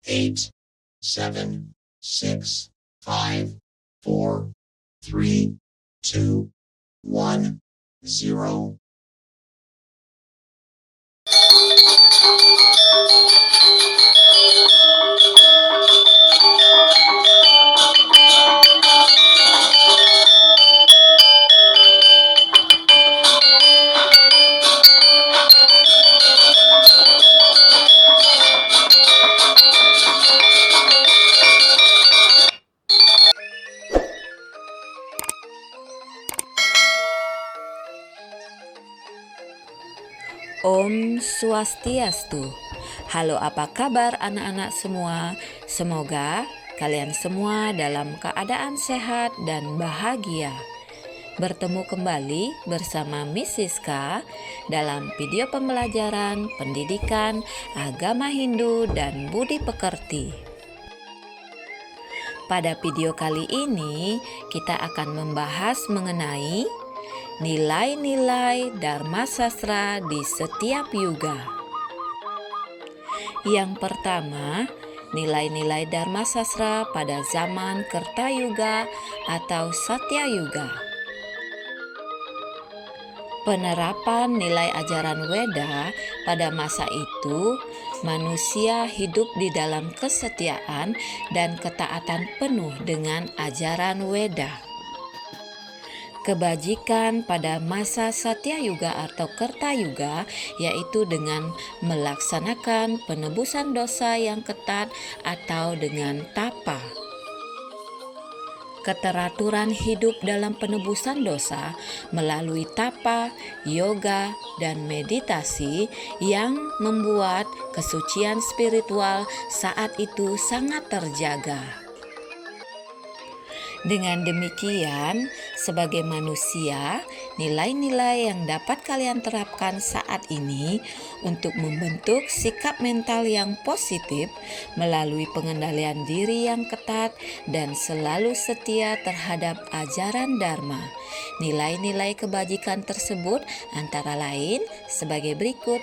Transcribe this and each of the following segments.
8, 7, 6, 5, 4, 3, 2, 1, 0. Om Swastiastu. Halo, apa kabar anak-anak semua? Semoga kalian semua dalam keadaan sehat dan bahagia. Bertemu kembali bersama Miss Siska dalam video pembelajaran pendidikan agama Hindu dan budi pekerti. Pada video kali ini kita akan membahas mengenai nilai-nilai Dharma Sastra di setiap yuga. Yang pertama, nilai-nilai Dharma Sastra pada zaman Kertayuga atau Satyayuga. Penerapan nilai ajaran Weda pada masa itu, manusia hidup di dalam kesetiaan dan ketaatan penuh dengan ajaran Weda. Kebajikan pada masa Satyayuga atau Kertayuga yaitu dengan melaksanakan penebusan dosa yang ketat atau dengan tapa. Keteraturan hidup dalam penebusan dosa melalui tapa, yoga, dan meditasi yang membuat kesucian spiritual saat itu sangat terjaga. Dengan demikian, sebagai manusia, nilai-nilai yang dapat kalian terapkan saat ini untuk membentuk sikap mental yang positif melalui pengendalian diri yang ketat dan selalu setia terhadap ajaran Dharma. Nilai-nilai kebajikan tersebut antara lain sebagai berikut.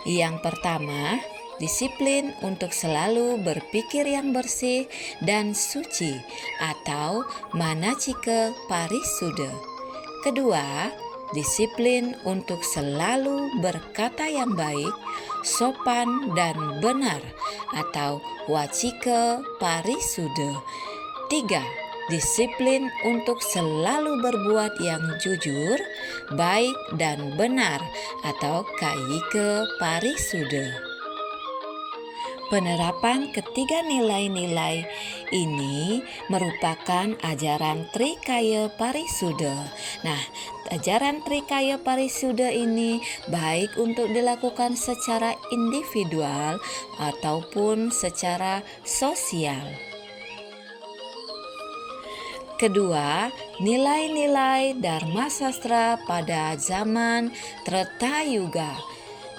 Yang pertama, disiplin untuk selalu berpikir yang bersih dan suci atau manacika parisuddha. Kedua, disiplin untuk selalu berkata yang baik, sopan dan benar atau wacika parisuddha. Tiga, disiplin untuk selalu berbuat yang jujur, baik dan benar atau kayika parisuddha. Penerapan ketiga nilai-nilai ini merupakan ajaran Trikaya Parisuddha. Nah, ajaran Trikaya Parisuddha ini baik untuk dilakukan secara individual ataupun secara sosial. Kedua, nilai-nilai Dharma Sastra pada zaman Tretayuga.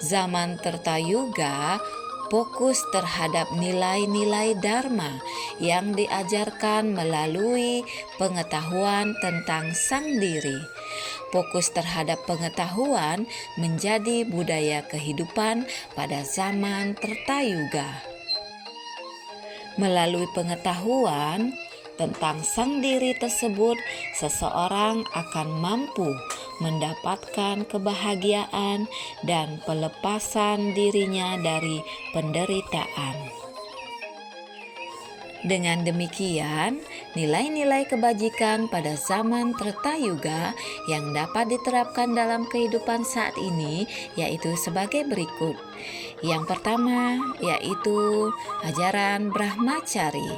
Zaman Tretayuga fokus terhadap nilai-nilai Dharma yang diajarkan melalui pengetahuan tentang sang diri. Fokus terhadap pengetahuan menjadi budaya kehidupan pada zaman Tretayuga. Melalui pengetahuan tentang sang diri tersebut, seseorang akan mampu mendapatkan kebahagiaan dan pelepasan dirinya dari penderitaan. Dengan demikian, nilai-nilai kebajikan pada zaman Tretayuga yang dapat diterapkan dalam kehidupan saat ini yaitu sebagai berikut. Yang pertama yaitu ajaran Brahmacari.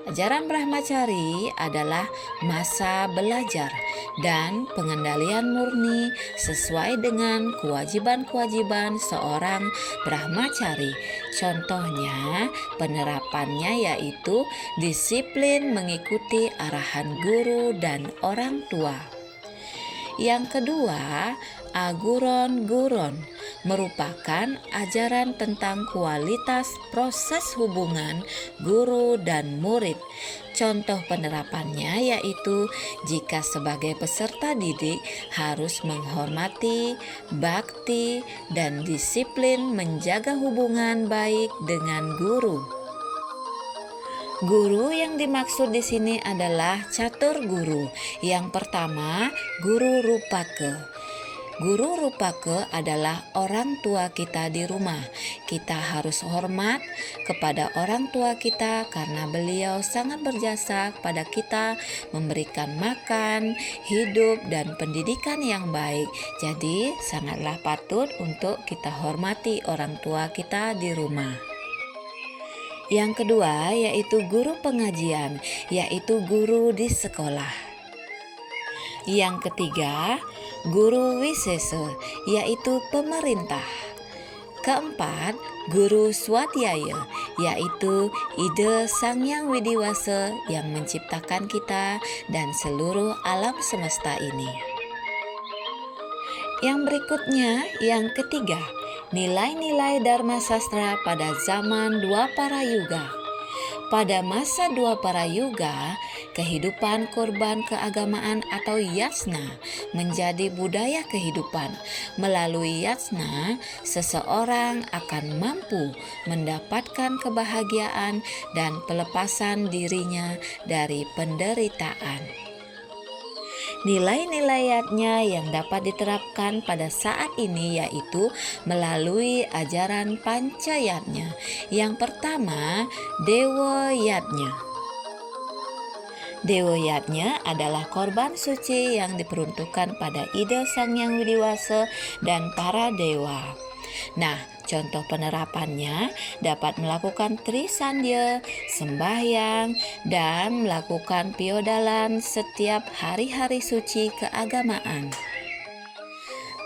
Ajaran Brahmacari adalah masa belajar dan pengendalian murni sesuai dengan kewajiban-kewajiban seorang Brahmacari. Contohnya, penerapannya yaitu disiplin mengikuti arahan guru dan orang tua. Yang kedua, aguron-guron merupakan ajaran tentang kualitas proses hubungan guru dan murid. Contoh penerapannya yaitu jika sebagai peserta didik harus menghormati, bakti, dan disiplin menjaga hubungan baik dengan guru. Guru yang dimaksud di sini adalah catur guru. Yang pertama, guru rupake. Guru rupake adalah orang tua kita di rumah. Kita harus hormat kepada orang tua kita karena beliau sangat berjasa kepada kita, memberikan makan, hidup, dan pendidikan yang baik. Jadi sangatlah patut untuk kita hormati orang tua kita di rumah. Yang kedua yaitu guru pengajian, yaitu guru di sekolah. Yang ketiga, guru wisesa, yaitu pemerintah. Keempat, guru swadhyaya, yaitu ide Sang Hyang Widiwasa yang menciptakan kita dan seluruh alam semesta ini. Yang berikutnya, yang ketiga, nilai-nilai Dharma Sastra pada zaman Dwapara Yuga. Pada masa Dwapara Yuga, kehidupan kurban keagamaan atau yasna menjadi budaya kehidupan. Melalui yasna, seseorang akan mampu mendapatkan kebahagiaan dan pelepasan dirinya dari penderitaan. Nilai-nilai yatnya yang dapat diterapkan pada saat ini yaitu melalui ajaran Pancayatnya. Yang pertama, Dewa Yatnya. Dewa Yatnya adalah korban suci yang diperuntukkan pada ide Sang Hyang Widiwasa dan para dewa. Nah, contoh penerapannya dapat melakukan trisandya, sembahyang, dan melakukan piodalan setiap hari-hari suci keagamaan.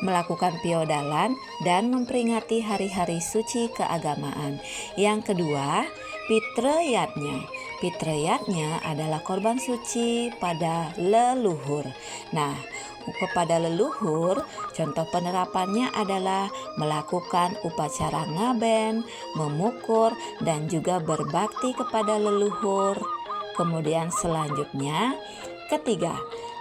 Melakukan piodalan dan memperingati hari-hari suci keagamaan. Yang kedua, Pitrayatnya. Pitrayatnya adalah korban suci pada leluhur. Nah, kepada leluhur, contoh penerapannya adalah melakukan upacara ngaben, memukur, dan juga berbakti kepada leluhur. Kemudian selanjutnya, ketiga,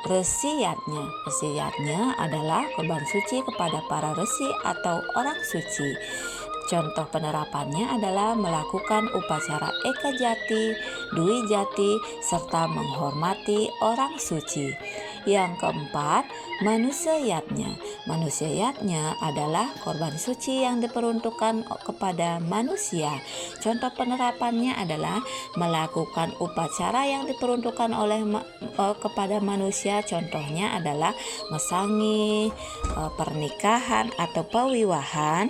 resiyatnya. Resiyatnya adalah korban suci kepada para resi atau orang suci. Contoh penerapannya adalah melakukan upacara Eka Jati, Dwi Jati, serta menghormati orang suci. Yang keempat, manusiayatnya. Manusiayatnya adalah korban suci yang diperuntukkan kepada manusia. Contoh penerapannya adalah melakukan upacara yang diperuntukkan kepada manusia. Contohnya adalah mesangi, pernikahan atau pewiwahan,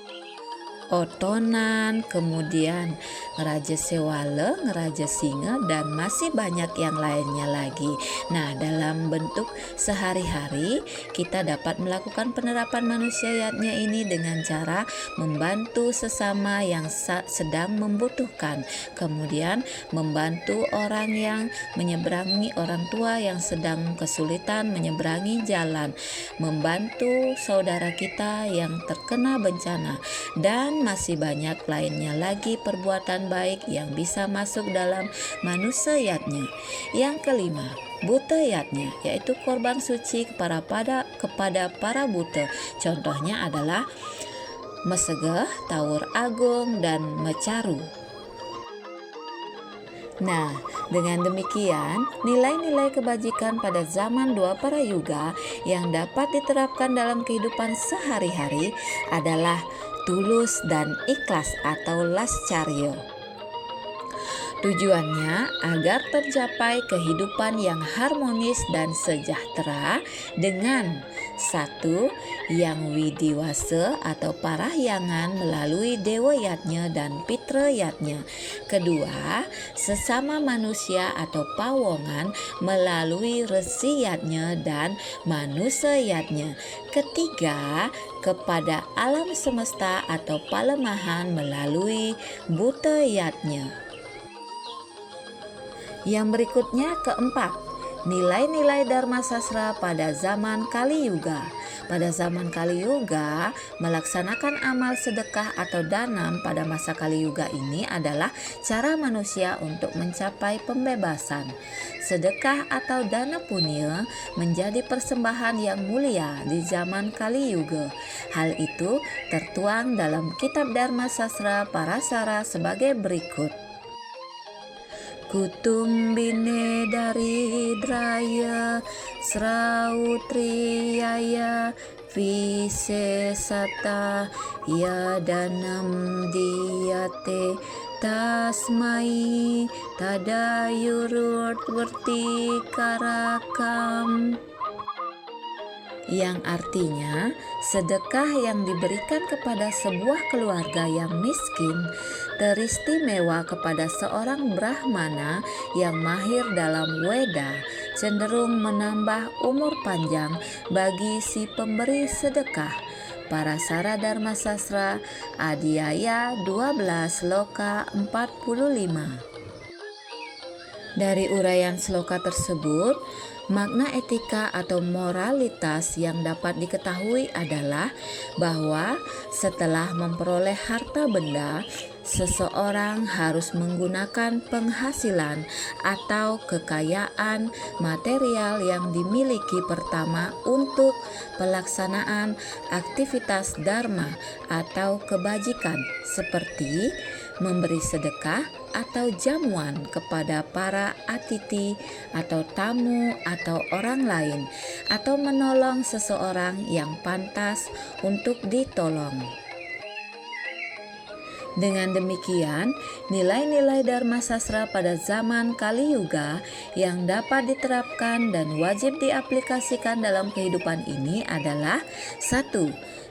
otonan, kemudian ngeraja sewale, ngeraja singa, dan masih banyak yang lainnya lagi. Nah, dalam bentuk sehari-hari kita dapat melakukan penerapan manusiayatnya ini dengan cara membantu sesama yang sedang membutuhkan, kemudian membantu orang yang menyeberangi, orang tua yang sedang kesulitan menyeberangi jalan, membantu saudara kita yang terkena bencana, dan masih banyak lainnya lagi perbuatan baik yang bisa masuk dalam manusiayatnya. Yang kelima, butayatnya, yaitu korban suci kepada para buta. Contohnya adalah mesegeh, tawur agung, dan mecaru. Nah, dengan demikian, nilai-nilai kebajikan pada zaman Dwapara Yuga yang dapat diterapkan dalam kehidupan sehari-hari adalah tulus dan ikhlas atau lascaryo. Tujuannya agar tercapai kehidupan yang harmonis dan sejahtera dengan satu, yang widiwasa atau parahyangan melalui dewayatnya dan pitrayatnya. Kedua, sesama manusia atau pawongan melalui resiyatnya dan manusayatnya. Ketiga, kepada alam semesta atau palemahan melalui butayatnya. Yang berikutnya keempat, nilai-nilai Dharma Sastra pada zaman Kali Yuga. Pada zaman Kali Yuga, melaksanakan amal sedekah atau danam pada masa Kali Yuga ini adalah cara manusia untuk mencapai pembebasan. Sedekah atau dana punya menjadi persembahan yang mulia di zaman Kali Yuga. Hal itu tertuang dalam kitab Dharma Sastra Parasara sebagai berikut. Kutumbine dari Draya Srautriyaya Visesata Yadanam Diyate Tasmai Tadayurut Vertikarakam, yang artinya sedekah yang diberikan kepada sebuah keluarga yang miskin teristimewa kepada seorang Brahmana yang mahir dalam Weda cenderung menambah umur panjang bagi si pemberi sedekah. Parasara Dharma Sastra Adhyaya 12 Sloka 45. Dari uraian sloka tersebut, makna etika atau moralitas yang dapat diketahui adalah bahwa setelah memperoleh harta benda, seseorang harus menggunakan penghasilan atau kekayaan material yang dimiliki pertama untuk pelaksanaan aktivitas dharma atau kebajikan seperti memberi sedekah atau jamuan kepada para atiti atau tamu atau orang lain, atau menolong seseorang yang pantas untuk ditolong. Dengan demikian, nilai-nilai Dharma Sastra pada zaman Kali Yuga yang dapat diterapkan dan wajib diaplikasikan dalam kehidupan ini adalah 1.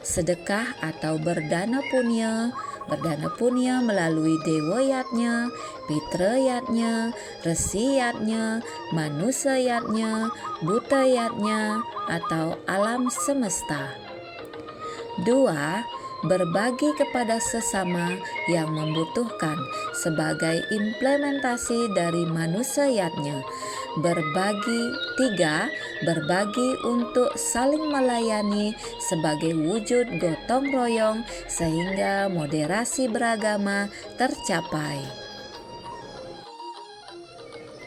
Sedekah atau berdana punya. Berdana punya melalui dewa-yatnya, pitra-yatnya, resi-yatnya, manusia-yatnya, buta-yatnya, atau alam semesta. 2. Berbagi kepada sesama yang membutuhkan sebagai implementasi dari manusia-yatnya. Berbagi. 3. Berbagi untuk saling melayani sebagai wujud gotong royong sehingga moderasi beragama tercapai.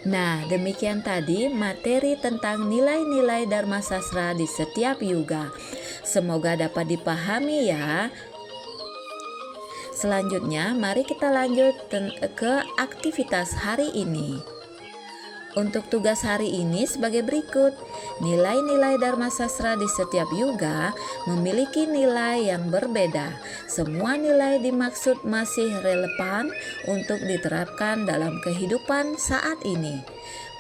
Nah, demikian tadi materi tentang nilai-nilai Dharma Sastra di setiap yuga. Semoga dapat dipahami ya. Selanjutnya, mari kita lanjut ke aktivitas hari ini. Untuk tugas hari ini sebagai berikut. Nilai-nilai Dharma Sastra di setiap yuga memiliki nilai yang berbeda. Semua nilai dimaksud masih relevan untuk diterapkan dalam kehidupan saat ini.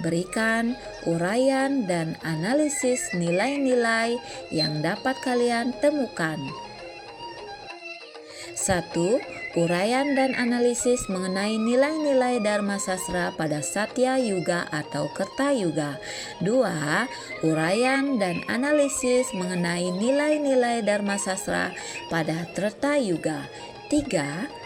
Berikan uraian dan analisis nilai-nilai yang dapat kalian temukan. 1. Uraian dan analisis mengenai nilai-nilai Dharma Sastra pada Satya Yuga atau Kerta Yuga. 2. Uraian dan analisis mengenai nilai-nilai Dharma Sastra pada Treta Yuga. 3.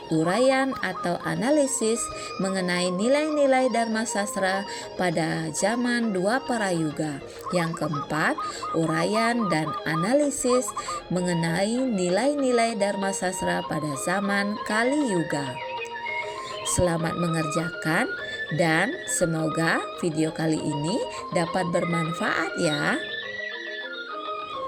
Uraian atau analisis mengenai nilai-nilai Dharma Sastra pada zaman Dwapara Yuga. Yang keempat, uraian dan analisis mengenai nilai-nilai Dharma Sastra pada zaman Kali Yuga. Selamat mengerjakan dan semoga video kali ini dapat bermanfaat ya.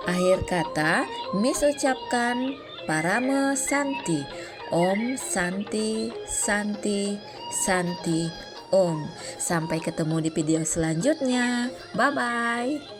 Akhir kata, Miss ucapkan Parama Santi. Om Santi, Santi, Santi, Om. Sampai ketemu di video selanjutnya. Bye-bye.